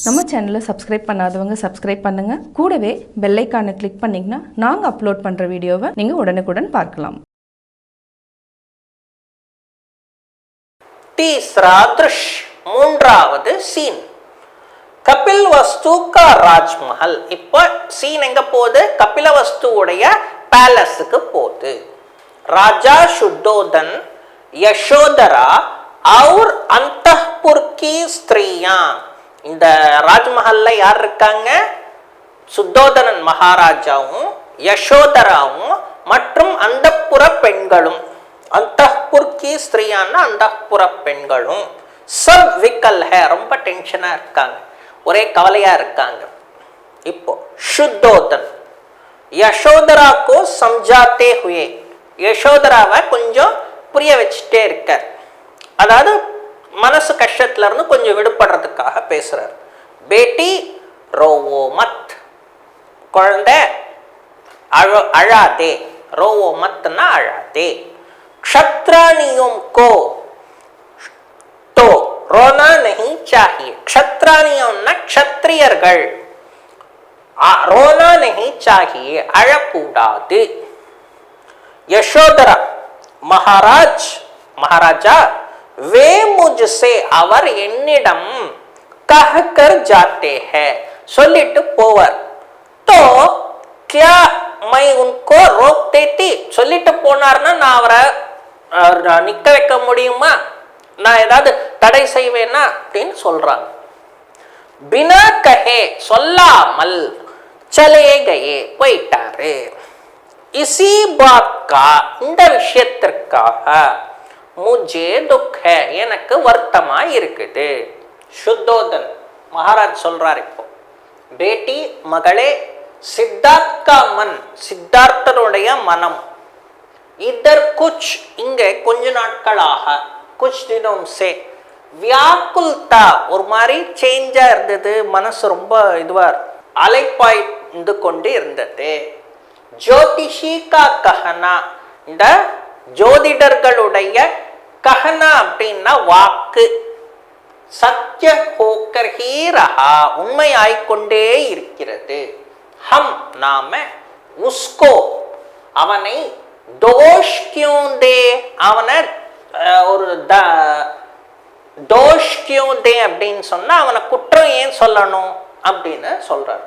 நம்ம சேனலை சப்ஸ்கிரைப் பண்ணாதவங்க சப்ஸ்கிரைப் பண்ணுங்க, கூடவே பெல் ஐகானை கிளிக் பண்ணீங்கன்னா நாங்க அப்லோட் பண்ற வீடியோவை நீங்க உடனுக்குடன் பார்க்கலாம். तीसरा दृश्य மூன்றாவது சீன் கபிலவஸ்து का राजमहल. இப்போ சீன் எங்க போகுது? கபிலவஸ்துவுடைய பேலஸுக்கு போகுது. ராஜா शुद्धोधन, यशोधरा और अंतःपुर की स्त्रियां. இந்த ராஜ்மஹல்ல யார் இருக்காங்க? சுத்தோதனன் மகாராஜாவும் யசோதராவும் மற்றும் அந்தப்புற பெண்களும். अंतःपुर की ஸ்திரியான்னா अंतःपुर பெண்களும். सब विकल है, ரொம்ப டென்ஷனா இருக்காங்க, ஒரே கவலையா இருக்காங்க. இப்போ शुद्धोधन यशोधरा को समझाते हुए, யசோதராவை கொஞ்சம் புரிய வச்சுட்டே இருக்கார். அதாவது மனசு கஷ்டத்துல இருந்து கொஞ்சம் விடுபடுறதுக்காக பேசுறார். பேட்டி ரோவோ மத், குழந்தை அழாதே. ரோவோ மத்னா அழாதே. क्षत्राणियों को तो रोना नहीं चाहिए. क्षत्राणियों ना क्षत्रियர்கள், रोना नहीं चाहिए, அழக்கூடாது. यशोधरा महाराजा वे मुझसे அவர் என்னிடம் कहकर जाते हैं, சொல்லிட்டு போவர். तो क्या मैं उनको रोक देती? சொல்லிட்டு போனார்னா நான் அவரை நிக்க வைக்க முடியுமா? நான் ஏதாவது தடை செய்வேனா அப்படின்னு சொல்றாங்க. பினா கஹே, சொல்லாமல் சலே கயே, போயிட்டாரு. இசி பாத் கா, இந்த விஷயத்திற்காக முஜே துக் ஹை, எனக்கு வருத்தமா இருக்குது. शुद्धोधन மகாராஜ் சொல்றார். இப்போ பேட்டி மகளே, सिद्धार्थ का मन, सिद्धार्थனுடைய மனம், इधर कुछ இங்க கொஞ்ச நாட்களாக, कुछ दिनों से व्याकुलता, ஒரு மாதிரி சேஞ்சா இருந்தது, மனசு ரொம்ப இதுவா அலைப்பாய்ந்து கொண்டு இருந்தது. ஜோதிஷி கா கஹனா, இந்த ஜோதிடர்களுடைய கஹனா அப்படின்னா வாக்கு, சத்ய ஹோக்கர் ஹீ ரஹா, உண்மை ஆய்கொண்டே இருக்கிறது. ஹம் நாம, உஸ்கோ அவனை, தோஷ் கியூ தே, அவனை ஒரு தோஷ் கியூ தே அப்படின்னு சொன்னா அவனை குற்றம் ஏன் சொல்லணும் அப்படின்னு சொல்றார்.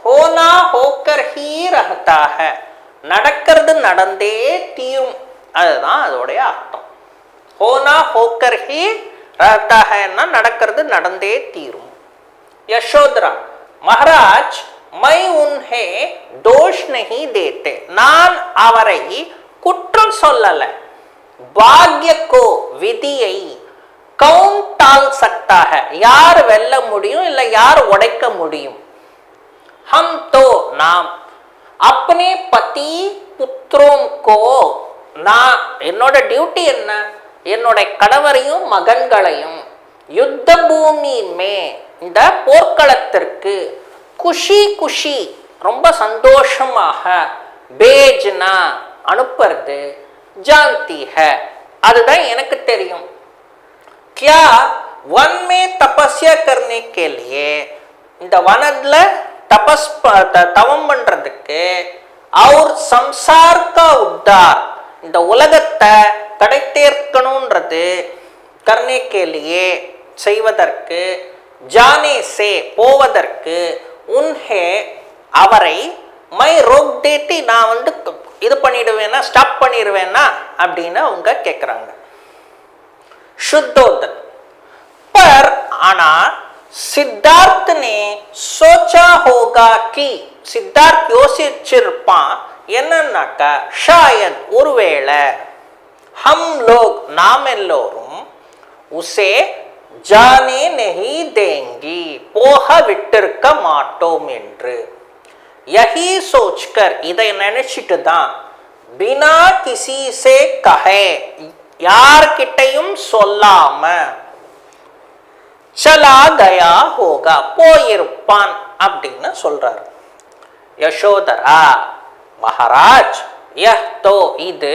ஹோனா ஹோக்கர் ஹீ ரஹதா ஹை, நடக்கிறது நடந்தே தீரும், அதுதான் அதோடைய அர்த்தம். ஹோனா ஹோக்கர் ஹீ ரஹதா ஹைன்னா நடக்கிறது நடந்தே தீரும். யசோதரா மகாராஜ் मैं उन्हें दोष नहीं देते, நான் அவரை குற்றம் சொல்லல. பாக்ய கோ, விதியை, कौन टाल सकता है, யார் வெல்ல முடியும் இல்ல யார் உடைக்க முடியும்? हम तो, நாம், अपने पति पुत्रों को, நான் என்னோட டியூட்டி என்ன? என்னோட கணவரையும் மகன்களையும் யுத்த பூமி மே, இந்த போர்க்களத்திற்கு, குஷி குஷி ரொம்ப சந்தோஷமாக, பேஜ்னா அனுப்புறது, ஜான்தி ஹை அதுதான் எனக்கு தெரியும். क्या वन में तपस्या करने के लिए, இந்த வனத்துல தவம் பண்றதுக்கு, और संसार का उद्धार, இந்த உலகத்தை கடை தேர்க்கணும்ன்றது, करने के लिए செய்வதற்கு, जाने से போவதற்கு, உன்ஹே அவரை, மை ரோக் தேத்தி நான் வந்து இது பண்ணிடுவேனா, ஸ்டாப் பண்ணிடுவேனா அப்படின்னு அவங்க கேட்குறாங்க. शुद्धोधन पर आना सिद्धार्थ ने सोचा होगा कि, सिद्धार्थ யோசிச்சிருப்பான் என்னன்னாக்கா, ஷாயத் ஒருவேளை, हम लोग நாம் எல்லோரும், உசே जाने नहीं देंगी, போக விட்டிருக்க மாட்டோம் என்று. यही सोचकर, இதை நினைச்சிட்டு தான், बिना किसी से कहे, யார்கிட்டையும் சொல்லாம, चला गया होगा, போயிருப்பான் அப்படின்னு சொல்றார். யசோதரா மகாராஜ், यह तो இது,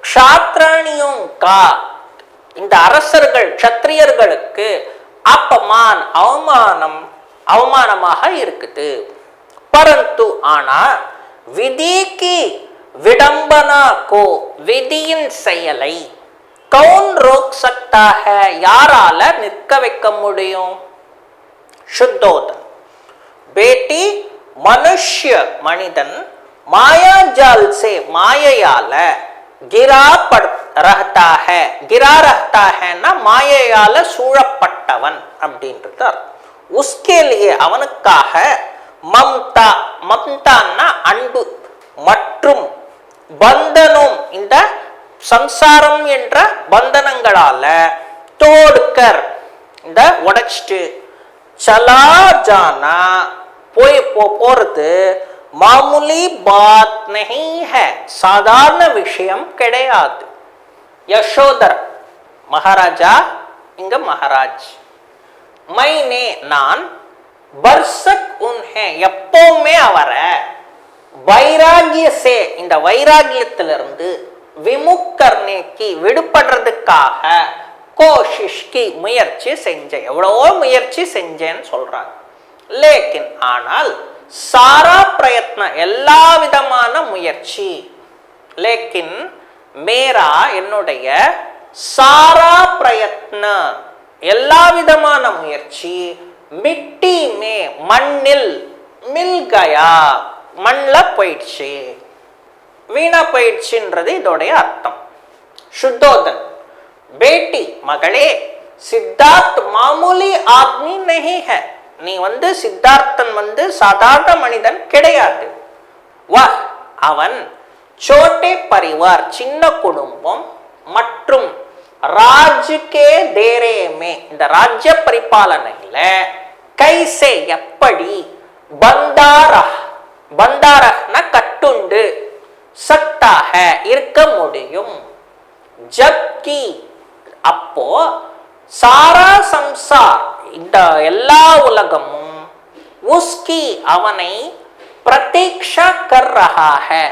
क्षात्राणियों का, இந்த அரசர்கள் க்ஷத்ரியர்களுக்கு अपमान அவமானம் அவமானமாக இருக்குது. परंतु ஆனா विधि की विडंबना को विधिயின் செயலை कौन रोक सकता है, யாரால நிற்க வைக்க முடியும்? शुद्धोदन बेटी मनुष्य मनिदन माया जाल से माययाल गिरा पड़ रहता है, गिरा रहता है ना माययाल சூழப்பட்டவன் அப்படின்றது அர்த்தம். उसके लिए அவனுக்காக மம்தா, மம்தான்னா அன்பு மற்றும் பந்தனும் இந்த சம்சாரம் என்ற பந்தனங்களால தோடுக்கர் இந்த உடைச்சிட்டு चला जाना போறது मामूली बात नहीं है, சாதாரண விஷயம் கிடையாது. யசோதர் மகாராஜா, இங்க மகாராஜ். मैंने நான் बरसक उन्हें எப்பவுமே அவரை வைராகிய से இந்த வைராகியத்திலிருந்து விமுக் करने की விடுபடுறதுக்காக கோஷிஷ் की முயற்சி செஞ்சேன், எவ்வளவோ முயற்சி செஞ்சேன்னு சொல்றாங்க. லேக்கின் ஆனால் சாரா பிரயத்ன எல்லா விதமான முயற்சி, லேக்கின் மேரா என்னுடைய சாரா பிரயத்ன எல்லா விதமான முயற்சி மிட்டி மே மண்ணில் மில் கயா மண்ல போயிடுச்சு, வீணா போயிடுச்சுன்றது இதோடைய அர்த்தம். शुद्धोदन बेटी மகளே, சித்தார்த் மாமூலி ஆத்மி नहीं है, நீ சித்தார்த்தன் சாதாரண மனிதன் கிடையாது. வஹ் அவன் சோட்டே பரிவார் சின்ன குடும்பம் மற்றும் ராஜ்கே தேரேமே இந்த ராஜ்ய பரிபாலனையில கைசே எப்படி பந்தாரஹ்னா கட்டுண்டு சக்தாக இருக்க முடியும். ஜப்கி அப்போ சாரா சம்சார் இந்த எல்லா உலகமும் உஸ்கி அவனை பிரதீக்ஷா கர் ரஹா ஹை,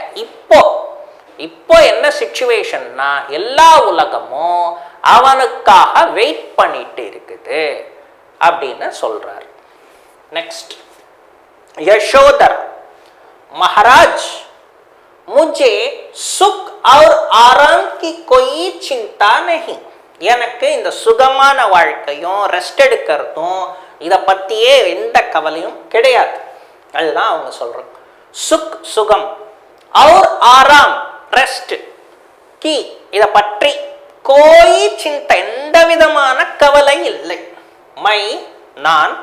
இப்போ என்ன சிச்சுவேஷன்னா எல்லா உலகமும் அவனுக்காக வெயிட் பண்ணிட்டு இருக்குது அப்படின்னு சொல்றார். நெக்ஸ்ட் யசோதர் महाराज मुझे सुख और आराम की कोई चिंता नहीं, எனக்கு இந்த சுகமான வாழ்க்கையும் ரெஸ்ட் எடுக்கிறதும் இதை பற்றியே எந்த கவலையும் கிடையாது. அதுதான் அவங்க சொல்றாங்க. சுக் சுகம், और ஆராம் ரெஸ்ட், கி இதை பற்றி கோய் சிந்தை எந்த விதமான கவலை இல்லை. மை நான்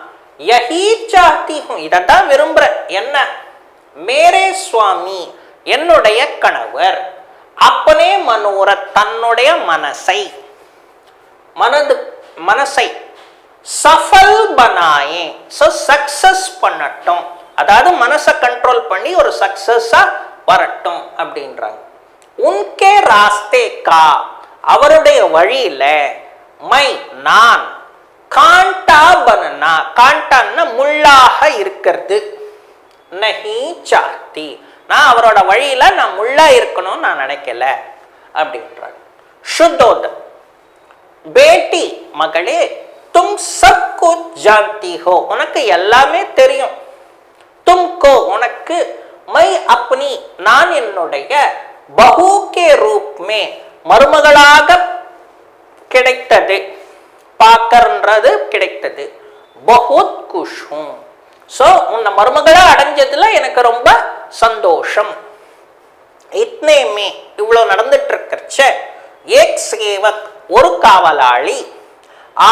யஹி சாஹ்தி ஹூ இதைத்தான் விரும்புறேன். என்ன? மேரே சுவாமி என்னுடைய கணவர் அப்பனே மனோரத் தன்னுடைய மனசை சஃபல் பனாயே, சக்சஸ் பண்ணட்டும், அதாவது மனசை கண்ட்ரோல் பண்ணி ஒரு சக்சஸா வரட்டும் அப்படின்றாங்க. உன்கே ராஸ்தே கா அவருடைய வழியில மை நான் காண்டா பனனா, காண்டான்னா முள்ளாக இருக்கிறது, நஹி சாஹ்தி நான் அவரோட வழியில நான் முள்ளா இருக்கணும்னு நான் நினைக்கல அப்படின்றாங்க. शुद्धोदन बेटी மகளே, தும் சப் குச் ஜான்தி ஹோ உனக்கு எல்லாமே தெரியும். தும்கோ உனக்கு, மை அப்னி நான் என்னுடைய பஹு கே ரூப் மே மருமகளாக கிடைத்தது, பாக்கர்ன்றது கிடைத்தது, பஹுத் குஷ் ஹூ சோ உன்னை மருமகளா அடைஞ்சதுல எனக்கு ரொம்ப சந்தோஷம். இத்னே மே இவ்வளவு நடந்துட்டு இருக்கச்ச ஏக் சேவக் ஒரு காவலாளி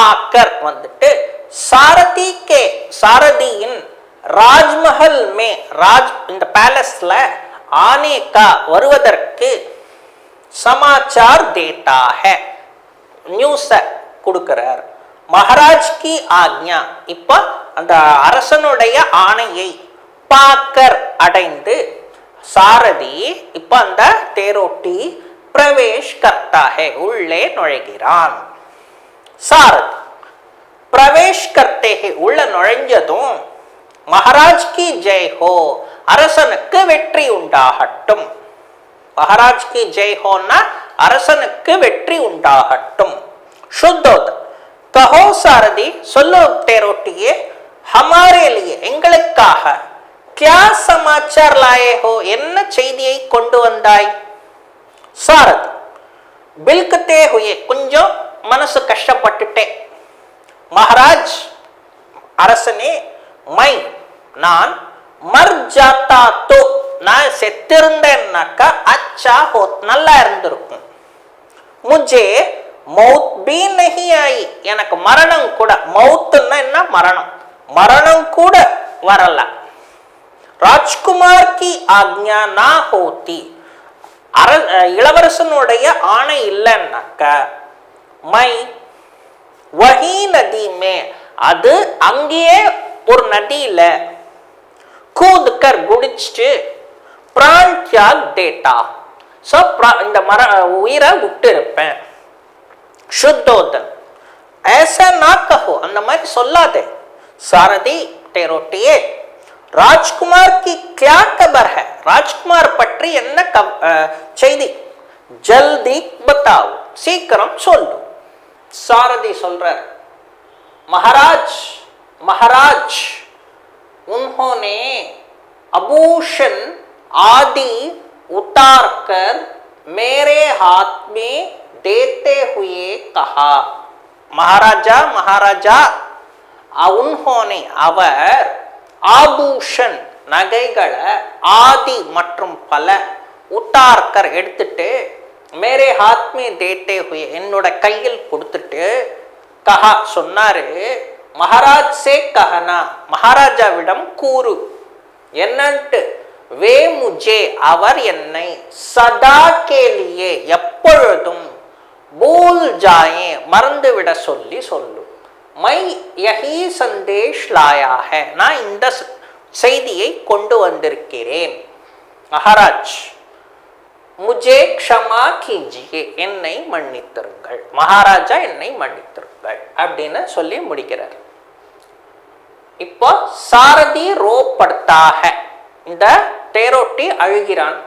ஆக்கர் சாரதி கே சாரதியின் ராஜ்மஹல் மே ராஜ் இந்த பேலஸ்ல ஆனே கா வருவதற்கு சமாச்சார் தேதா ஹை நியூஸ கொடுக்கிறார். மகாராஜ் கி ஆக்ஞா இப்ப அந்த அரசனுடைய ஆணையை பாக்கர் அடைந்து சாரதி இப்ப அந்த தேரோட்டி பிரவேஷ் கர்த்தா ஹை உள்ளே நுழைகிறான். சாரதி பிரவேஷ் கர்த்தே ஹை உள்ள நுழைஞ்சதும் மகாராஜ் கி ஜெய் ஹோ அரசனுக்கு வெற்றி உண்டாகட்டும். மகாராஜ் கி ஜெய் ஹோன்னா அரசனுக்கு வெற்றி உண்டாகட்டும். शुद्धोदन कहो सारथी சொல்லு தேரோட்டியே, हमारे लिए எங்களுக்காக क्या समाचार लाए हो என்ன செய்தியை கொண்டு வந்தாய் சாரதி बिलकते हुए கொஞ்சம் மனசு கஷ்டப்பட்டுட்டே महाराज அரசனே மை நான் மர் ஜாத்தா தோ நான் செத்திருந்தேன்னாக்கா அச்சா ஹோத் நல்லா இருந்திருக்கும் मुझे मौत भी नहीं आई எனக்கு மரணம் கூட மௌத்னா என்ன மரணம் மரணம் கூட வரல ராஜ்குமார் की आज्ञा ना होती இளவரசனுடைய ஆணை இல்லைன்னாக்கா மை वही नदी में அது அங்கேயே ஒரு நதியில कूद कर குடிச்சிட்டு प्राण त्याग देता सो இந்த உயிரை விட்டு இருப்பேன் शुद्धोदन ऐसा ना कहो அந்த மாதிரி சொல்லாதே सारथी टेरोटिए राजकुमार की क्या खबर है राजकुमार பற்றி என்ன செய்தி जल्दी बताओ சீக்கிரம் சொல்லு सारथी சொல்றார் महाराज महाराज उन्होंने आभूषण आदि उतार कर मेरे हाथ में देते हुए कहा महाराजा महाराजा उन्होंने அவர் ஆபூஷன் நகைகளை ஆதி மற்றும் பல உத்தார்கர் எடுத்துட்டு மேரே हाथ में देते हुए என்னோட கையில் கொடுத்துட்டு கஹா சொன்னாரு மகாராஜ் சே கஹனா மகாராஜாவிடம் கூறு என்னன்ட்டு வே முஜே அவர் என்னை சதா கேலியே எப்பொழுதும் பூல் ஜாயே மறந்துவிட சொல்லி சொல்லு மை யஹி சந்தேஷ் லாயா ஹை நான் இந்த செய்தியை கொண்டு வந்திருக்கிறேன் மகாராஜ் முஜே க்ஷமா கீஜியே என்னை மன்னித்திருங்கள் மகாராஜா என்னை மன்னித்திருங்கள் அப்படின்னு சொல்லி முடிக்கிறார் இப்போ சாரதி ரோ படுத்தா ஹை இந்த தேரோட்டி அழுகிறான்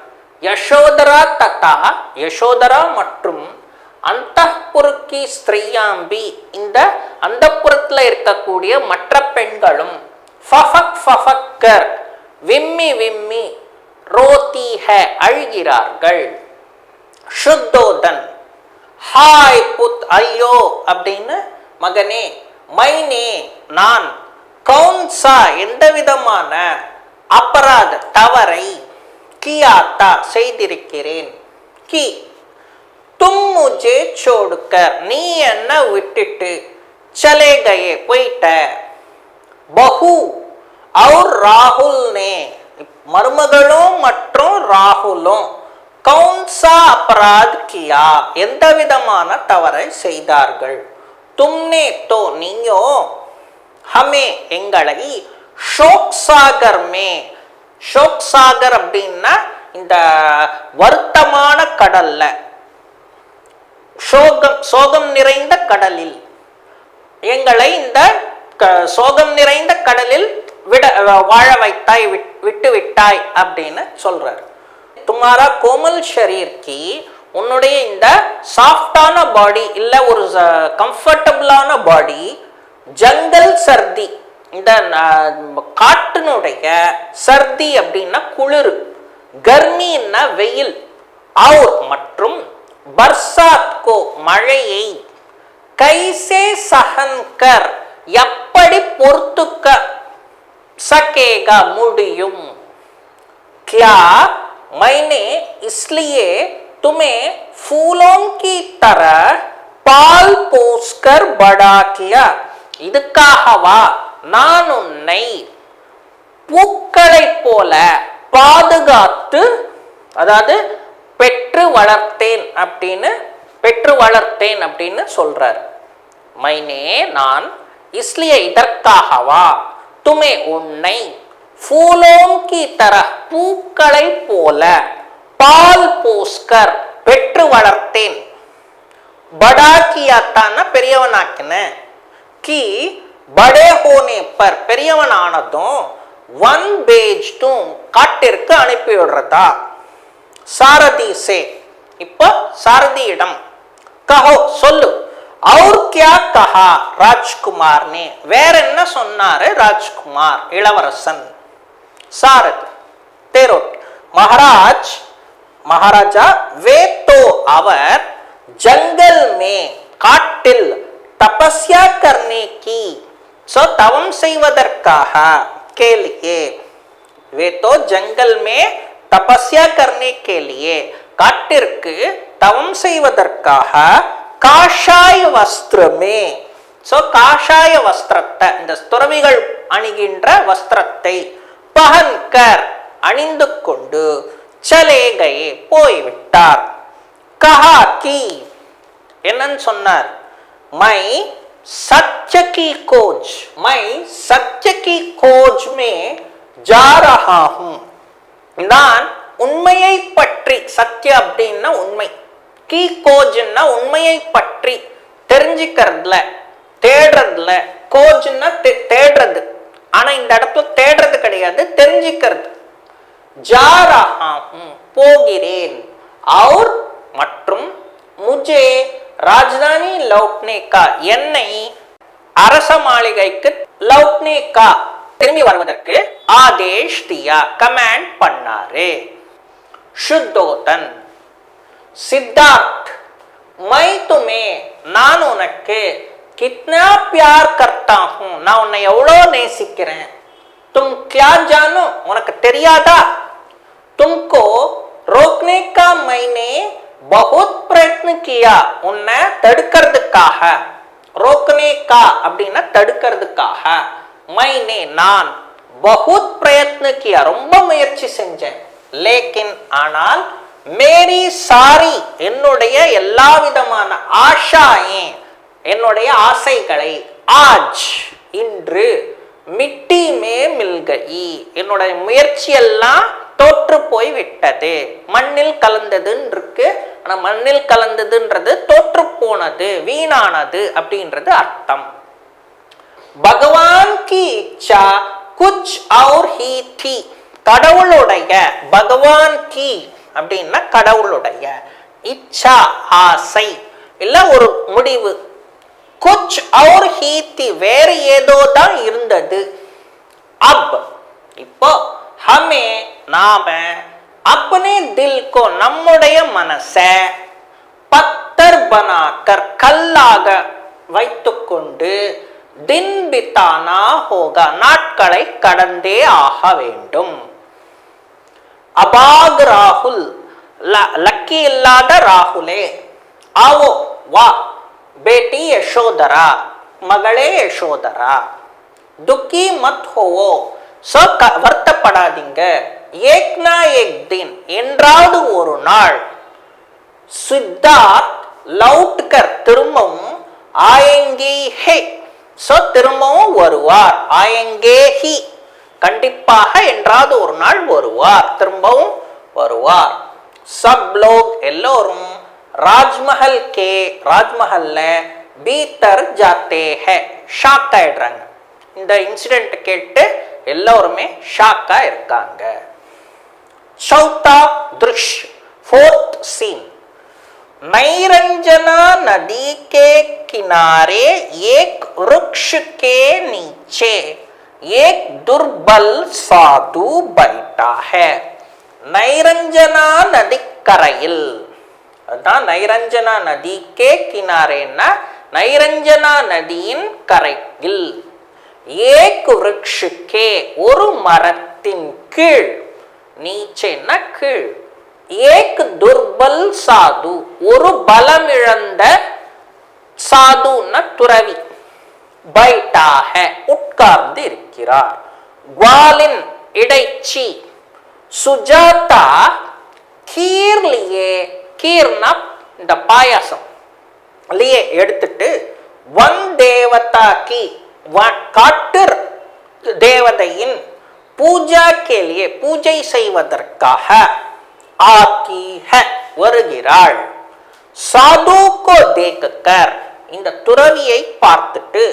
யசோதரா ததா யசோதரா மற்றும் அந்தப்புருக்கி ஸ்திரீயாம்பி இந்த அந்தப்புறத்துல இருக்கக்கூடிய மற்ற பெண்களும் ஃபஃபக் ஃபஃபக்கர் விம்மி விம்மி ரோதி ஹை அழுகிறார்கள் शुद्धोदन हाय पुत ஐயோ அப்படின்னு மகனே மைனே நான் கௌன்சா எந்த விதமான அபராத தவறை கியாத்தா செய்திருக்கிறேன் கி तुम मुझे छोड़कर நீ என்ன விட்டுட்டு चले गए போயிட்ட பஹு और राहुल ने மருமகளும் மற்றும் ராகுலும் கௌன்சா அபராத் கியா எந்த விதமான தவறை செய்தார்கள் तुमने तो நீயோ हमें எங்களை ஷோக் சாகர் மே ஷோக் சாகர் அப்படின்னா இந்த வருத்தமான கடல்ல சோகம் நிறைந்த கடலில் எங்களை இந்த சோகம் நிறைந்த கடலில் வாழ வைத்தாய் விட்டு விட்டாய் அப்படின்னு சொல்றார் துமாரா கோமல் ஷரீர் கி உன்னுடைய இந்த சாஃப்டான பாடி இல்ல ஒரு கம்ஃபர்டபுளான பாடி ஜங்கல் சர்தி இந்த காட்டினுடைய சர்தி அப்படின்னா குளிர் கர்மின்னா வெயில் ஆர் மற்றும் பர்சாத் கோ மழையை கைசே சஹன்கர் எப்படி பொறுத்துக்க சகேகா முடியும் क्या मैंने इसलिए तुम्हें फूलों की तरह पाल पोस कर बड़ा किया இதுக்காகவா நான் உன்னை பூக்களைப் போல பாதுகாத்து அதாவது பெற்று வளர்த்தேன் அப்படின்னு சொல்றார் மைனே நான் इसलिए இதற்காகவா துமே உன்னை ஃபூலோம் கி தரஹ் பூக்களை போல பால் போஸ்கர் பெற்று வளர்த்தேன் படா கியாத்தான பெரியவனாக்கின கி படே ஹோனே பர் பெரியவனானதும் ஒன் பேஜ் தூம் காட்டிற்கு அனுப்பி விடுறதா சாரதி சே இப்ப சாரதியிடம் கஹோ சொல்லு और क्या कहा राजकुमार ने, வேற என்ன சொன்னாரு ராஜ்குமார் இளவரசன். சாரதி தேரோட்டி महाराज महाराजा वे तो அவர் जंगल में காட்டில் तपस्या करने की सो तवम செய்வதற்காக के लिए वे तो जंगल में तपस्या करने के लिए காட்டிற்கு தவம் செய்வதற்காக காஷாய வஸ்திரமே சோ காஷாய வஸ்திரத்தை இந்த துறவிகள் அணிகின்ற வஸ்திரத்தை பஹன்கர் அணிந்து கொண்டு சலே கயே போய்விட்டார். கஹா கி என்னன்னு சொன்னார், மை सत्य की खोज मैं सत्य की खोज में जा रहा हूं. நான் உண்மையை பற்றி, சத்திய அப்படின்னா உண்மை, கீ கோஜ்னா உண்மையை பற்றி தெரிஞ்சுக்கிறதுல தேடுறதுல, கோஜ்னா தேடுறது, ஆனா இந்த இடத்துல தேடுறது கிடையாது, தெரிஞ்சுக்கிறது. जा रहा हूं போகிறேன். और மற்றும் मुझे ராஜதானி லௌட்னே கா என்னை அரச மாளிகைக்கு லௌட்னே கா திரும்பி வருவதற்கு ஆதேஷ் தியா கமாண்ட் பண்ணாரு. शुद्धोधन सिद्धार्थ मैं तुम्हें நான் உனக்கு कितना प्यार करता हूं நான் உன்னை எவ்வளவு நேசிக்கிறேன். तुम क्या जानो உனக்கு தெரியாதா. तुमको रोकने का मैंने बहुत प्रयत्न किया உன்னை தடுக்கிறதுக்காக. रोकने का அப்படின்னா தடுக்கிறதுக்காக. मैंने நான் बहुत प्रयत्न किया ரொம்ப முயற்சி செஞ்சேன். लेकिन ஆனால் मेरी सारी என்னுடைய எல்லா விதமான ஆஷாயே என்னுடைய ஆசைகளை ஆஜ் இன்று மிட்டி மே மில் கயி என்னுடைய முயற்சி எல்லாம் தோற்று போய் விட்டது. மண்ணில் கலந்ததுன்னு இருக்கு, ஆனா மண்ணில் கலந்ததுன்றது தோற்று போனது, வீணானது அப்படின்றது அர்த்தம். பகவான் கி இச்சா குச் और ही थी கடவுளுடைய, பகவான் கி அப்படின்னா கடவுளுடைய, இச்சா ஆசை இல்ல ஒரு முடிவு, குச் और ही थी வேறு ஏதோ தான் இருந்தது. அப் இப்போ हमें நாம अपने दिल को நம்முடைய மனசை பத்தர் பனாக்கர் கல்லாக வைத்துக்கொண்டு தின் பித்தானா ஹோகா நாட்களை கடந்தே ஆக வேண்டும். அபாக் ராகுல் லக்கி இல்லாத ராகுலே ஆவோ வா बेटी यशोधरा மகளே யசோதரா துக்கி மத் ஹோவோ சோ வருத்தப்படாதீங்க. ஏக் நா ஏக் தின் என்றாவது ஒரு நாள் சித்தார்த் லௌட்கர் திரும்பவும் ஆயங்கி ஹே சோ திரும்பவும் வருவார். ஆயங்கே ஹி கண்டிப்பாக என்றாவது ஒரு நாள் வருவார், திரும்பவும் வருவார். சப் லோக் எல்லோரும் ராஜ்மஹல் கே ராஜ்மஹல்ல பீத்தர் ஜாத்தே ஹே ஷாக் ஆயிடுறாங்க. இந்த இன்சிடென்ட் கேட்டு எல்லோருமே ஷாக்கா இருக்காங்க. चौथा दृश्य फोर्थ सीन नैरंजना नदी के किनारे एक वृक्ष के नीचे एक दुर्बल साधु बैठा है. नैरंजना नदी கரையில் அதான் நைரஞ்சனா நதி கே கினாரேன்னா நைரஞ்சனா நதியின் கரையில் ஏக் விருக்ஷுக்கே ஒரு மரத்தின் கீழ் நீச்சேன்னா கீழ் ஏக் துர்பல் சாது ஒரு பலமிழந்த சாதுன்னா துறவி பைட்டாக உட்கார்ந்து இருக்கிறார். குவாலின் இடைச்சி சுஜாதா கீர்லியே கீர்னா இந்த பாயாசம் லியே எடுத்துட்டு வன் தேவதா கி காட்டு தேவதையின் பூஜா கேலியே பூஜை செய்வதற்காக ஆக்கி ஹ வருகிறாள். சாது கோ தேக்கர் இந்த துறவியை பார்த்துட்டு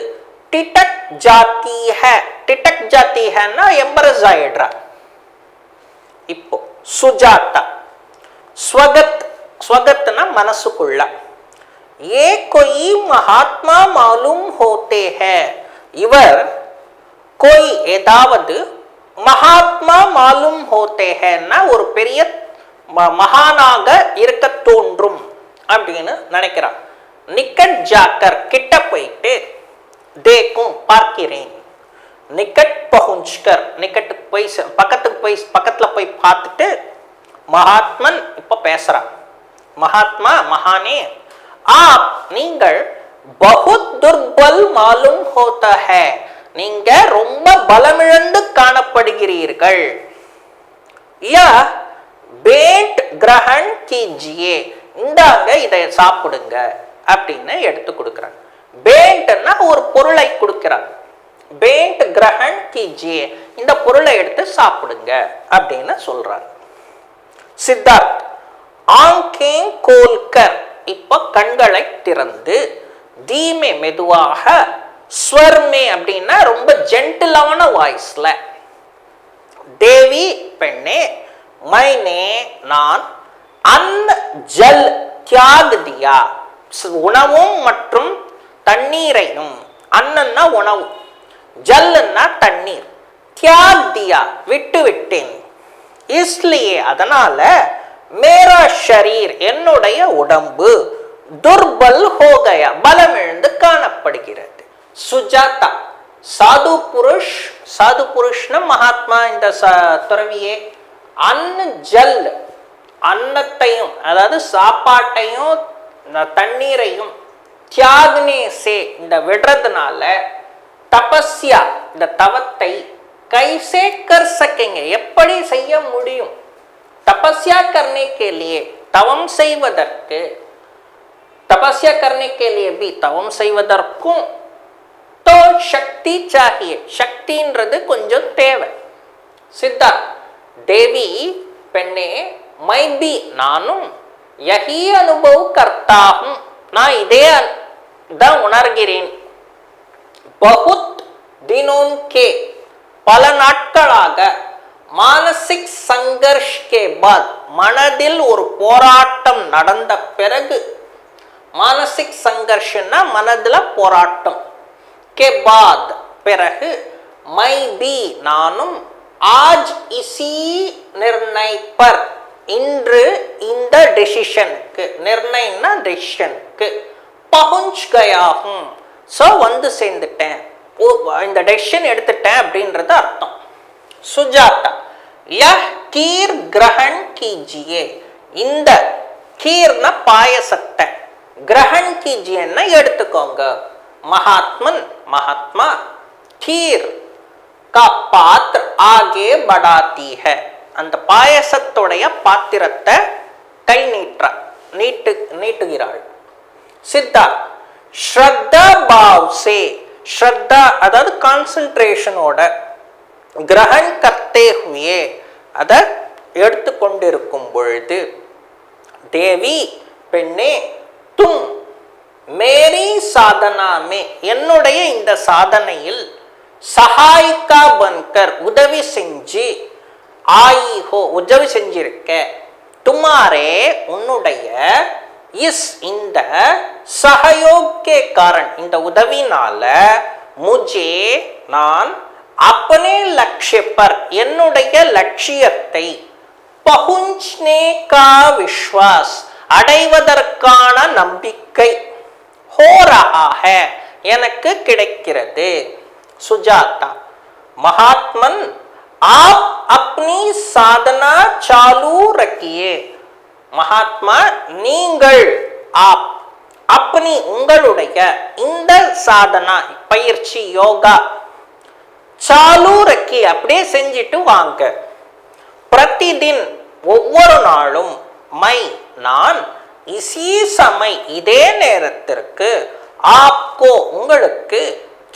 டிடக் ஜாதி ஹ டிடக் ஜாதி ஹன்னா எம்பரஸ் ஆயிடுறா. இப்போ சுஜாதா ஸ்வகத் ஸ்வகத்னா மனசுக்குள்ள ये कोई महात्मा मालूम होते हैं इवर कोई ஏதாவது மகாத்மா மாலும் ஹோத்தே ஹேன்னா ஒரு பெரிய மகானாக இருக்க தோன்றும் அப்படின்னு நினைக்கிறான். நிக்கட் ஜாக்கர் கிட்ட போயிட்டு தேக்கும் பார்க்கிறேன். நிக்கட் பஹுஞ்ச்கர் நிக்கட்டுக்கு போய் பக்கத்துல போய் பார்த்துட்டு மகாத்மன் இப்ப பேசுறான். மகாத்மா மகானே आप நீங்கள் बहुत दुर्बल मालूम होता है நீங்க ரொம்ப பலமிழந்து காணப்படுகிறீர்கள். யா பேட் கிரஹண் கீஜியே இந்தாங்க இதை சாப்பிடுங்க அப்படின்னு எடுத்து கொடுக்கிறாங்க. பேட்னா ஒரு பொருளை கொடுக்கிறாங்க. பேட் கிரஹண் கீஜியே இந்த பொருளை எடுத்து சாப்பிடுங்க அப்படின்னு சொல்றாங்க. சித்தார்த் ஆங்கே கோல்கர் இப்ப கண்களை திறந்து தீமே மெதுவாக ஸ்வர்மே அப்படின்னா ரொம்ப ஜென்டிலான வாய்ஸ்ல தேவி பெண்ணே மைனே நான் அன்ன ஜல் தியாக் தியா உணவும் மற்றும் தண்ணீரையும் அன்னன்னா உணவு ஜல்னா தண்ணீர் தியாக் தியா விட்டு விட்டேன் இஸ்லியே அதனால மேரா ஷரீர் என்னுடைய உடம்பு துர்பல் ஹோகயா பலமிழந்து காணப்படுகிறது. சுஜாதா சாது புருஷ்ன மகாத்மா இந்த துறவியே அன்ன ஜல் அன்னத்தையும் அதாவது சாப்பாட்டையும் தண்ணீரையும் தியாக்னே சே இந்த விடுறதுனால தபஸ்யா இந்த தவத்தை கைசே கர் சக்கேங்க எப்படி செய்ய முடியும். तपस्या करने के लिए तवम செய்வதற்கு तपस्या करने के लिए भी तवम செய்வதற்கும் तो शक्ति चाहिए शक्तिன்றது கொஞ்சம் தேவை. சித்தார்த் தேவி பெண்ணே मैं भी நானும் यही अनुभव करता हूं நான் இதே தான் உணர்கிறேன். बहुत दिनों के பல நாட்களாக மானசிக் சங்கர்ஷ் கே பாத் மனதில் ஒரு போராட்டம் நடந்த பிறகு மானசிக் சங்கர்ஷ்னா மனதில் போராட்டம் கே பாத் பிறகு மை பி நானும் ஆஜ் இசி நிர்ணய் பர் இன்று இந்த டெசிஷனுக்கு நிர்ணயம்னா டெசிஷனுக்கு பहुंच गया हूं சோ வந்து சேர்ந்துட்டேன் இந்த டெசிஷன் எடுத்துட்டேன் அப்படின்றது அர்த்தம். சுஜாதா யஹ் கீர் கிரஹண் கீஜியே இந்த கீர்னா பாயசத்தை கிரஹண் கீஜியேன்னா எடுத்துக்கோங்க. மகாத்மன் மகாத்மா கீர் கா பாத்திர ஆகே படாத்தி ஹை அந்த பாயசத்துடைய பாத்திரத்தை கை நீட்டுகிறாள். சித்தார்த் ஸ்ரத்தா பாவ் சே ஸ்ரத்தா அதாவது கான்சென்ட்ரேஷனோட கிரஹண் கர்த்தே ஹுயே அதை எடுத்துக்கொண்டிருக்கும் பொழுது தேவி பெண்ணே தும் மேரி சாதனா மே என்னுடைய இந்த சாதனையில் சகாயிகா பன்கர் உதவி செஞ்சு ஆயி ஹோ உதவி செஞ்சிருக்க துமாரே உன்னுடைய இஸ் இந்த சஹயோகே காரண் இந்த உதவினால முஜே நான் अपने लक्ष्य पर என்னுடைய லட்சியத்தை पहुंचने का विश्वास அடைவதற்கான நம்பிக்கை हो रहा है எனக்கு கிடைக்கிறது. சுஜாதா महात्मन आप अपनी साधना चालू रखिए மகாத்மா நீங்கள் आप अपनी உங்களுடைய இந்த சாதனா பயிற்சி யோகா சாலு ரக்கி அப்படியே செஞ்சிட்டு வாங்க. பிரதிதின் ஒவ்வொரு நாளும் மை நான் இசி சமை இதே நேரத்திற்கு ஆப்கோ உங்களுக்கு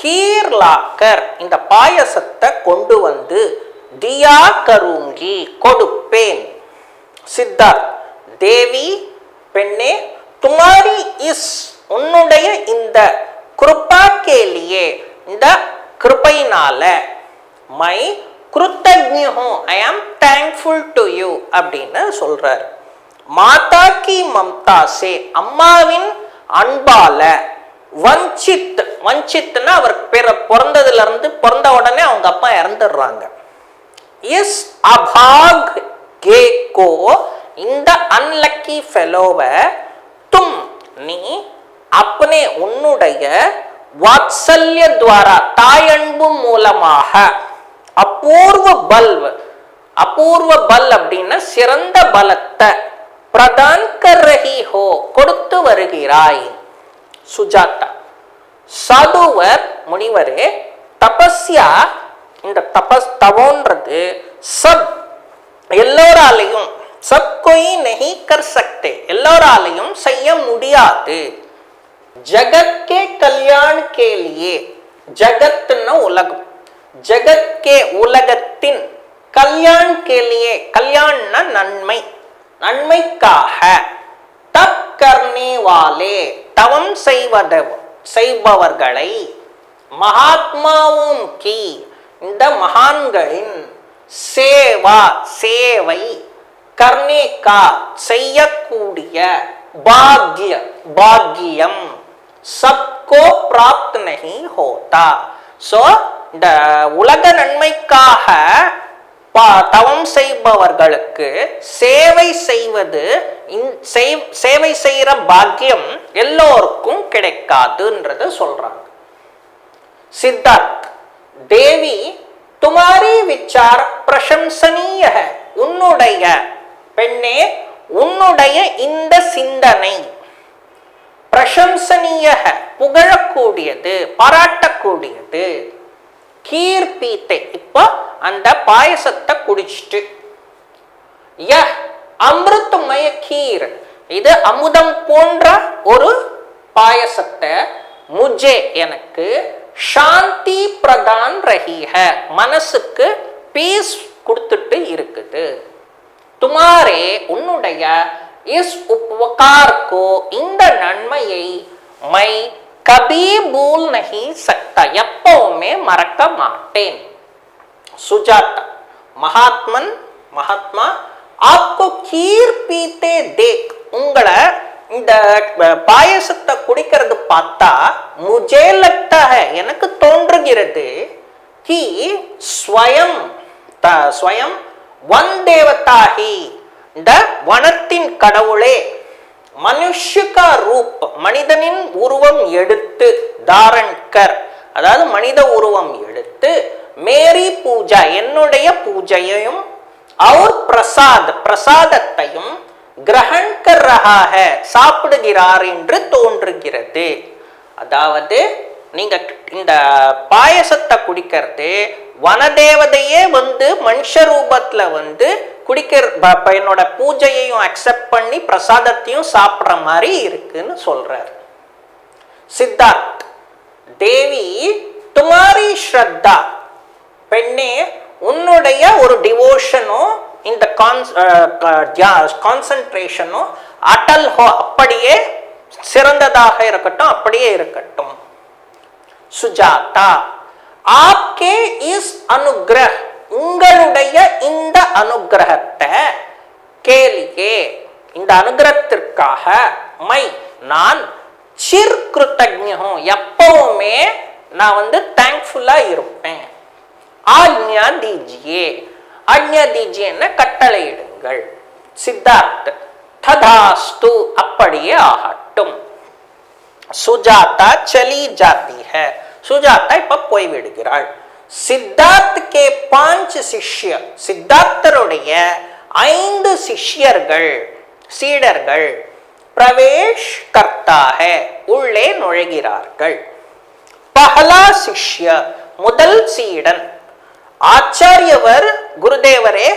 கீர் லாக்கர் இந்த பாயசத்தை கொண்டு வந்து தியா கருங்கி கொடுப்பேன். சித்தார்த் தேவி பெண்ணே துமாரி இஸ் உன்னுடைய இந்த கிருபா கேலியே இந்த கிருபையினால மை கிருத்தஜ்ஞ ஹூ ஐ ஆம் தேங்க்ஃபுல் டு யூ அப்படின்னு சொல்றார். மாதா கி மம்தா சே அம்மாவின் அன்பால வஞ்சித், வஞ்சித்னா அவர் பிறந்ததுல இருந்து பிறந்த உடனே அவங்க அப்பா இறந்துடுறாங்க. இஸ் அபாக் கே கோ, இந்த அன்லக்கி ஃபெலோவை தும் நீ அப்பனே உன்னுடைய வாத்சல்ய துவாரா தாயன்பு மூலமாக அபூர்வ பல்வ, அபூர்வ பல் அப்படின்னா சிறந்த பலத்தை பிரதான் கர் ரஹி ஹோ கொடுத்து வருகிறாய். சுஜாதா சாதுவர் முனிவரே, தபஸ்யா இந்த தவன்றது சப் எல்லோராலையும் சப் கோய் நஹி கர் சக்தே எல்லோராலையும் செய்ய முடியாது. ஜகத் கே கல்யாண் கே லியே, ஜகத்னா உலகம், ஜகத் கே உலகத்தின் கல்யாண் கே லியே கல்யாண்னா நன்மை, நன்மைக்காக தப் கர்னே வாலே தவம் செய்பவர்களை மகாத்மாவும் கி இந்த மகான்களின் சேவா சேவை கர்னே கா செய்யக்கூடிய பாக்ய பாக்கியம் சப்கோ பிராப்த் நஹி ஹோதா. சோ இந்த உலக நன்மைக்காக தவம் செய்பவர்களுக்கு சேவை செய்வது, சேவை செய்யற பாக்கியம் எல்லோருக்கும் கிடைக்காதுன்றது சொல்றாங்க. சித்தார்த் தேவி துமாரி விச்சார் பிரசம்சனீய, உன்னுடைய பெண்ணே உன்னுடைய இந்த சிந்தனை பிரசம்சனீய புகழக்கூடியது பாராட்டக்கூடியது. கீர் பீத்தை, இப்போ அந்த பாயசத்தை குடிச்சிட்டு அமிர்தமய கீர், இது அமுதம் போன்ற ஒரு பாயசத்தை முஜே எனக்கு சாந்தி பிரதான் ரஹிஹ மனசுக்கு பீஸ் கொடுத்துட்டு இருக்குது. துமாரே உன்னுடைய இஸ் உபகார் கோ இந்த நன்மையை மை கபி பூல் நஹி சக்தா எப்பவுமே மறக்க மாட்டேன். சுஜாதா மகாத்மன் மகாத்மா ஆப்கோ கீர் பீத்தே தேக், உங்களை இந்த பாயசத்தை குடிக்கிறது பார்த்தா முஜே லக்தா ஹை எனக்கு தோன்றுகிறது கி ஸ்வயம் ஸ்வயம் வன் தேவதா ஹி இந்த வனத்தின் கடவுளே மனுஷ்யகா ரூப் மனிதனின் உருவம் எடுத்து தாரண்கர் அதாவது மனித உருவம் எடுத்து மேரி பூஜா என்னுடைய பூஜையையும் அவர் பிரசாத் பிரசாதத்தையும் கிரஹண் கர் ரஹா ஹை சாப்பிடுகிறார் என்று தோன்றுகிறது. அதாவது நீங்க இந்த பாயசத்தை குடிக்கிறது வனதேவதையே வந்து மனுஷ ரூபத்துல வந்து குடிக்கிற என்னோட பூஜையையும் அக்செப்ட் பண்ணி பிரசாதத்தையும் சாப்பிட்ற மாதிரி இருக்குன்னு சொல்றார். சித்தார்த் தேவி துமாரி ஸ்ரத்தா, பெண்ணே உன்னுடைய ஒரு டிவோஷனும் இந்த கான்சென்ட்ரேஷனும் அட்டல் ஹோ அப்படியே சிறந்ததாக இருக்கட்டும், அப்படியே இருக்கட்டும். சுஜாதா ஆப்கே இஸ் அனுகிரஹ் உங்களுடைய இந்த அனுகிரகத்தை கேலியே இந்த அனுகிரகத்திற்காக மை நான் சிர் கிருத்தஜ்ஞம் எப்பவுமே நான் வந்து தேங்க்ஃபுல்லா இருப்பேன். ஆக்ஞா தீஜியே ஆக்ஞா தீஜியேன்னு கட்டளையிடுங்கள். சித்தார்த் ததாஸ்து அப்படியே ஆகட்டும். சுஜாதா சலி ஜாத்தி ஹை, சுஜாதா இப்ப போய்விடுகிறாள். சித்தார்த் கே 5 சிஷ்ய, சித்தார்த்தருடைய 5 சிஷ்யர்கள் சீடர்கள் பிரவேஷ் கர்த்தா ஹை உள்ளே நுழைகிறார்கள். பஹலா சிஷ்ய முதல் சீடன், ஆச்சாரியவர் குருதேவரே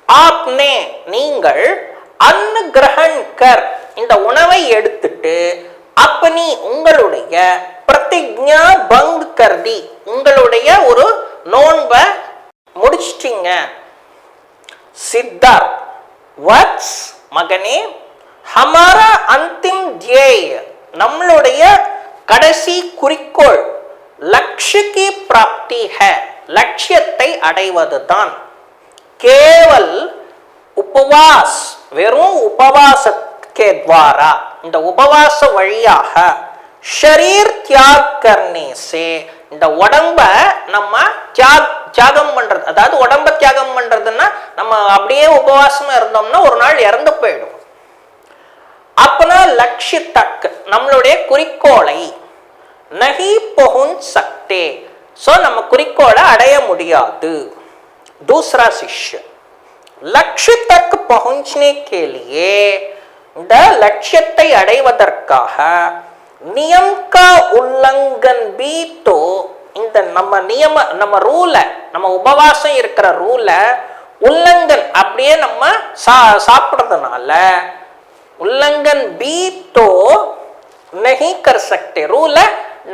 ஆப்னே நீங்கள் அன்னு கிரஹண் கர் இந்த உணவை எடுத்துட்டு அப்பனி உங்களுடைய பிரதிஜ்ஞா பங்க் கர்தி உங்களுடைய ஒரு நோன்பை முடிச்சிட்டீங்க. சித்தார்த் வத்ஸ் மகனே ஹமாரா அந்திம் தியேய நம்மளுடைய கடைசி குறிக்கோள் லக்ஷ்ய கி பிராப்தி ஹை லட்சியத்தை அடைவதுதான். கேவல் உபவாஸ் வெறும் உபவாசக்கே துவாரா இந்த உபவாச வழியாக ஷரீர் தியாக் கர்னே சே, இந்த உடம்ப நம்ம தியாகம் பண்றது, அதாவது உடம்ப தியாகம் பண்றதுன்னா நம்ம அப்படியே உபவாசமா இருந்தோம்னா ஒரு நாள் இறந்து போயிடும். அப்பனா லட்சிய தக், நம்மளுடைய குறிக்கோளை நஹி பहुंच सकते, சோ நம்ம குறிக்கோளை அடைய முடியாது. दूसरा शिष्य लक्ष्य तक पहुंचने के लिए, இந்த லட்சியத்தை அடைவதற்காக நியம் கா உல்லங்கன் பி, தோ இந்த நம்ம நியம, நம்ம ரூல, நம்ம உபவாசம் இருக்கிற ரூல உல்லங்கன் அப்படியே நம்ம சாப்பிடுறதுனால உல்லங்கன் பி தோ நஹி கர் சக்தே, ரூல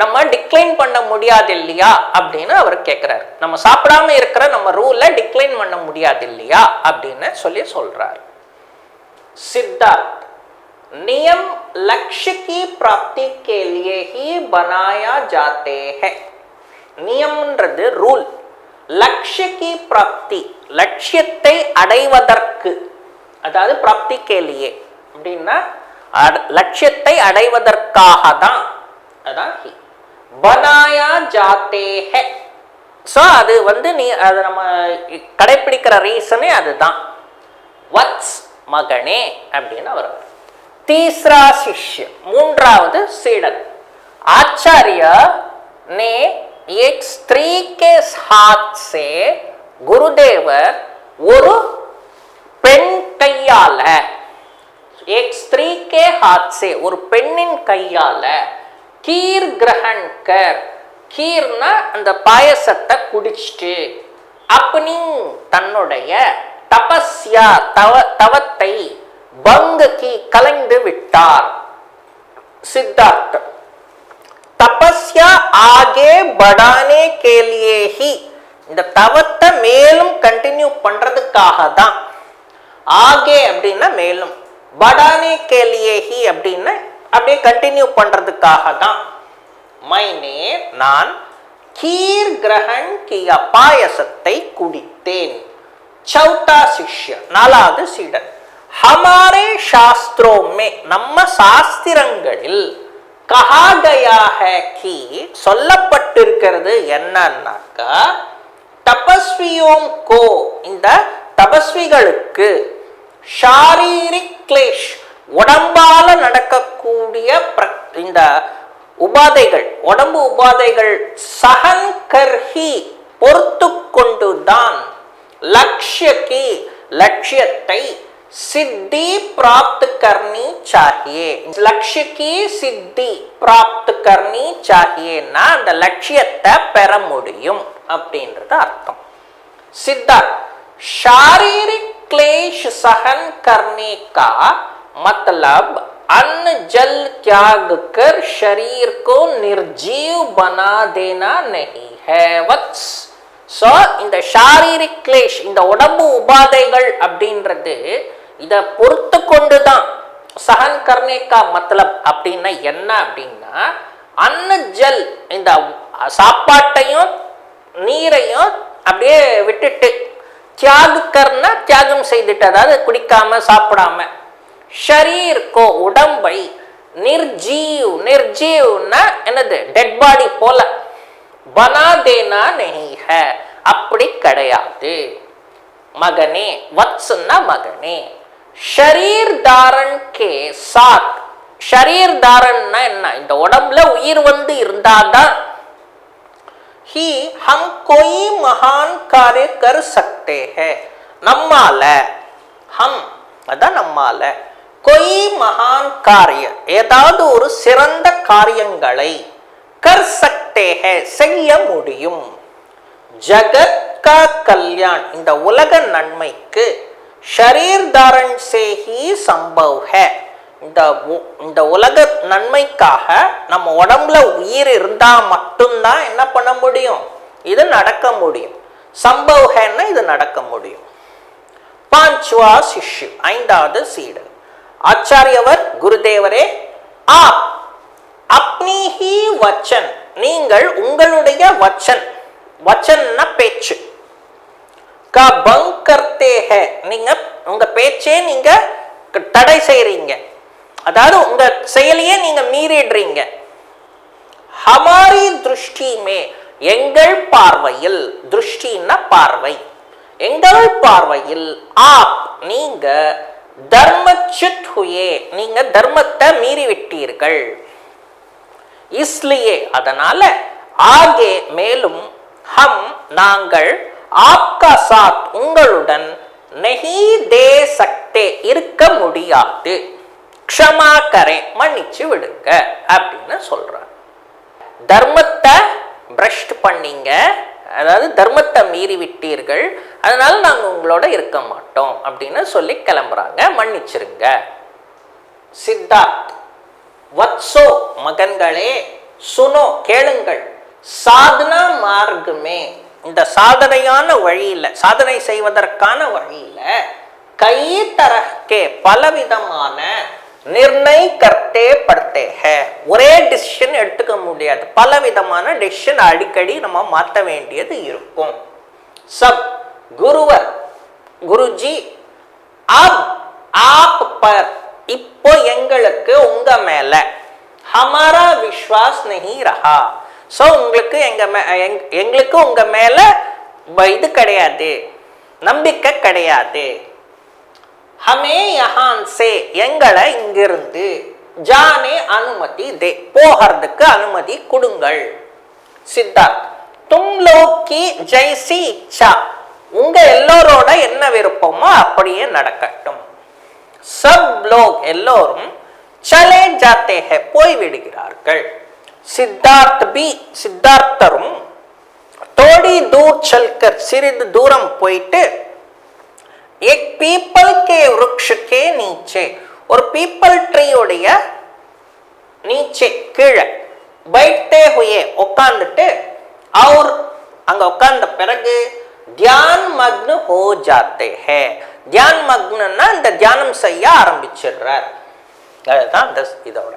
நம்ம டிக்ளைன் பண்ண முடியாது இல்லையா அப்படின்னு அவர் கேட்கிறார். நம்ம சாப்பிடாம இருக்கிற நம்ம ரூல டிக்ளைன் பண்ண முடியாது இல்லையா அப்படின்னு சொல்றார். सिद्धार्थ, नियम लक्ष्य की प्राप्ति के लिए ही बनाया जाते हैं. நியம்ன்றது ரூல், லட்சிய கி பிராப்தி லட்சியத்தை அடைவதற்கு, அதாவது பிராப்தி கேலியே அப்படின்னா லட்சியத்தை அடைவதற்காக தான், அதான் ஹி பனாயா ஜாத்தே ஹை. ஸோ அது நீ அது நம்ம கடைப்பிடிக்கிற ரீசனே அதுதான். வத்ஸ் மகனே அப்படின்னு வரும். तीसरा शिष्य, மூன்றாவது சீடன். आचार्य ने एक स्त्री के हाथ से, गुरुदेवर ஒரு பெண் கையால, एक स्त्री के हाथ से ஒரு பெண்ணின் கையால, கீர் கிரஹண் கர், கீர்னா அந்த பாயசத்தை குடிச்சிட்டு, அப்பனி தன்னுடைய தபஸ்யா தவத்தை பங்க கி கலைந்து விட்டார். सिद्धार्थ, तपस्या आगे बढ़ाने के लिए ही, இந்த தவத்தை மேலும் கண்டினியூ பண்றதுக்காக தான். ஆகே அப்படின்னா மேலும், बढ़ाने के लिए ही அப்படின்னா அப்படியே கண்டினியூ பண்றதுக்காக தான். मैंने நான் கீர் கிரஹண் கிய பாயசத்தை குடித்தேன். चौथा शिष्य, நாலாவது சீடன். हमारे शास्त्रों में, நம்ம சாஸ்திரங்களில் कहा गया है कि சொல்லப்பட்டிருக்கிறது என்னன்னாக்கா, தபஸ்வியோं को இந்த தபஸ்விகளுக்கு ஷாரீரிக் கிளேஷ் உடம்பால நடக்கக்கூடிய இந்த உபாதைகள், உடம்பு உபாதைகள் சஹன் கர்ஹி பொறுத்து கொண்டுதான், லட்சியக்கு லட்சியத்தை सिद्धि प्राप्त करनी चाहिए. लक्ष्य की सिद्धि प्राप्त करनी चाहिए ना, அந்த லட்சியத்தை பெற முடியும் அப்படின்றது அர்த்தம். सिद्धार्थ, शारीरिक क्लेश सहन करने का मतलब अन्न जल त्याग कर शरीर को निर्जीव बना देना नहीं है. वत्स, ஸோ இந்த ஷாரீரிக் கிளேஷ், இந்த உடம்பு உபாதைகள் அப்படின்றது இதை பொறுத்து கொண்டு தான். சஹன் கர்னேக்கா மத்தலப் அப்படின்னா என்ன அப்படின்னா, அன்ன ஜல் இந்த சாப்பாட்டையும் நீரையும் அப்படியே விட்டுட்டு, தியாக கர்னா தியாகம் செய்துட்டு, அதாவது குடிக்காம சாப்பிடாம, ஷரீர் கோ உடம்பை, நிர்ஜீவ் நிர்ஜீவ்னா என்னது டெட் பாடி போல, பனா தேனா நஹி ஹை அப்படி கிடையாது. மகனே, வத்ஸ்னா மகனே, ஷரீர் தாரன் கே சாத், ஷரீர் தாரன்னா என்ன, இந்த உடம்புல உயிர் இருந்தாதான் ही हम कोई महान कार्य कर सकते हैं, நம்மால, हम அதான் நம்மால, कोई महान कार्य ஏதாவது ஒரு சிறந்த காரியங்களை कर सकते हैं செய்ய முடியும். जगत का कल्याण இந்த உலக நன்மைக்கு ஷரீர் தாரன் से ही संभव है. இந்த உலக நன்மைக்காக நம்ம உடம்புல உயிர் இருந்தா மட்டும்தான் என்ன பண்ண முடியும், இது நடக்க முடியும். संभव है இது நடக்க முடியும். पांचवा शिष्य, ஐந்தாவது சீடன். ஆச்சாரியவர், குருதேவரே, आप अपनी ही वचन, நீங்கள் உங்களுடைய வச்சன், வச்சன்னா பேச்சு, का भंग करते हैं, நீங்க உங்க பேச்சே நீங்க தடை செய்றீங்க. அதாவது உங்க செயலையே நீங்க மீறிடுறீங்க. ஹமாரி திருஷ்டி மே, எங்கள் பார்வையில், திருஷ்டின்னா பார்வை, எங்கள் பார்வையில் ஆப் நீங்க தர்மச்சுத் ஹுயே, நீங்க தர்மத்தை மீறி விட்டீர்கள். இஸ்லியே அதனால, ஆகே மேலும், ஹம் நாங்கள், ஆப்கா சாத் உங்களுடன், நஹி தே சக்தே இருக்க முடியாது, க்ஷமா கரே மன்னிச்சு விடுங்க அப்படின்னு சொல்றார். தர்மத்தை பிரஷ்ட் பண்ணீங்க, அதாவது தர்மத்தை மீறி விட்டீர்கள், அதனால நாங்கள் உங்களோட இருக்க மாட்டோம் அப்படின்னு சொல்லி கிளம்புறாங்க. மன்னிச்சிருங்க. சித்தார்த், வத்சோ மகன்களே, சுனோ கேளுங்கள், சாதனா மார்க்கமே இந்த சாதனையான வழியில, சாதனை செய்வதற்கான வழியில, கை தரகே பலவிதமான நிர்ணய கர்த்தே படுத்தே ஹே, ஒரே டிசிஷன் எடுத்துக்க முடியாது, பலவிதமான டிசிஷன் அடிக்கடி நம்ம மாற்ற வேண்டியது இருக்கும். சப் குருவர் குருஜி, அப் ஆப் பர் இப்போ எங்களுக்கு உங்க மேல, ஹமாரா விஸ்வாஸ் நஹி ரஹா, சோ உங்களுக்கு எங்களுக்கு உங்க மேல இது கிடையாது, நம்பிக்கை கிடையாது. ஹமே யஹான் சே எங்களை இங்கிருந்து, ஜானே அனுமதி தே போகிறதுக்கு அனுமதி கொடுங்கள். சித்தார்த், தும் லோக் கி ஜைசி இச்சா உங்க எல்லோரோட என்ன விருப்பமோ அப்படியே நடக்கட்டும். சப் லோக் எல்லோரும், சலே ஜாத்தே ஹே போய் விடுகிறார்கள். சித்தார்த் பி சித்தார்த்தரும், தோடி தூர் சல்கர் சிறிது தூரம் போயிட்டு, एक पीपल के वृक्ष के नीचे ஒரு பீப்பல் ட்ரீயோடைய நீச்சே கீழே, बैठते हुए உட்கார்ந்துட்டு, और அங்க உட்கார்ந்த பிறகு தியான மக்ன हो जाते हैं, தியான மக்னன்னா இந்த தியானம் செய்ய ஆரம்பிச்சிடுறார். அதுதான் இதோட